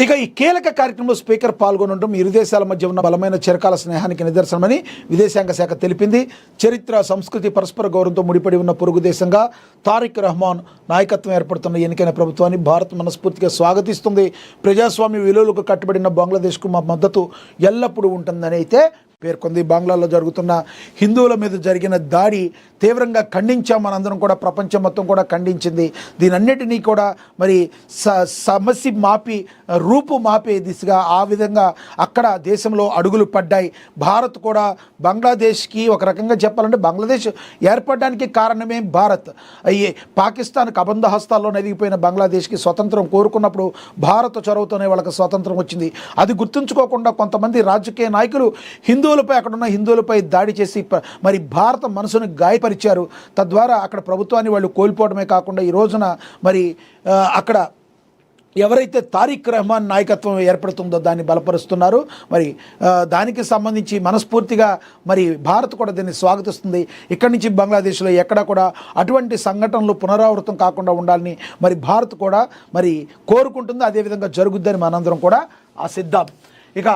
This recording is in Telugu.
ఇక ఈ కీలక కార్యక్రమంలో స్పీకర్ పాల్గొనడం ఇరు దేశాల మధ్య ఉన్న బలమైన చిరకాల స్నేహానికి నిదర్శనమని విదేశాంగ శాఖ తెలిపింది. చరిత్ర, సంస్కృతి, పరస్పర గౌరవంతో ముడిపడి ఉన్న పొరుగు దేశంగా తారిక్ రహమాన్ నాయకత్వం ఏర్పడుతున్న ఎన్నికైన ప్రభుత్వాన్ని భారత్ మనస్ఫూర్తిగా స్వాగతిస్తుంది. ప్రజాస్వామ్య విలువలకు కట్టుబడిన బంగ్లాదేశ్కు మా మద్దతు ఎల్లప్పుడూ ఉంటుందని అయితే పేర్కొంది. బంగ్లాలో జరుగుతున్న హిందువుల మీద జరిగిన దాడి తీవ్రంగా ఖండించాం, మనందరం కూడా, ప్రపంచం మొత్తం కూడా ఖండించింది. దీనన్నిటినీ కూడా మరి సమస్య మాపి రూపు మాపే దిశగా ఆ విధంగా అక్కడ దేశంలో అడుగులు పడ్డాయి. భారత్ కూడా బంగ్లాదేశ్కి ఒక రకంగా చెప్పాలంటే బంగ్లాదేశ్ ఏర్పడడానికి కారణమే భారత్. అయ్యే పాకిస్తాన్కి అబంధ హస్తాల్లో నలిగిపోయిన బంగ్లాదేశ్కి స్వతంత్రం కోరుకున్నప్పుడు భారత చొరవతోనే వాళ్ళకి స్వతంత్రం వచ్చింది. అది గుర్తుంచుకోకుండా కొంతమంది రాజకీయ నాయకులు హిందువులపై, అక్కడున్న హిందువులపై దాడి చేసి మరి భారత మనసును గాయపరిచారు. తద్వారా అక్కడ ప్రభుత్వాన్ని వాళ్ళు కోల్పోవడమే కాకుండా ఈ రోజున మరి అక్కడ ఎవరైతే తారిక్ రహమాన్ నాయకత్వం ఏర్పడుతుందో దాన్ని బలపరుస్తున్నారు. మరి దానికి సంబంధించి మనస్ఫూర్తిగా మరి భారత్ కూడా దీన్ని స్వాగతిస్తుంది. ఇక్కడి నుంచి బంగ్లాదేశ్లో ఎక్కడ కూడా అటువంటి సంఘటనలు పునరావృతం కాకుండా ఉండాలని మరి భారత్ కూడా మరి కోరుకుంటుంది. అదేవిధంగా జరుగుద్దని మనందరం కూడా ఆశిద్దాం. ఇక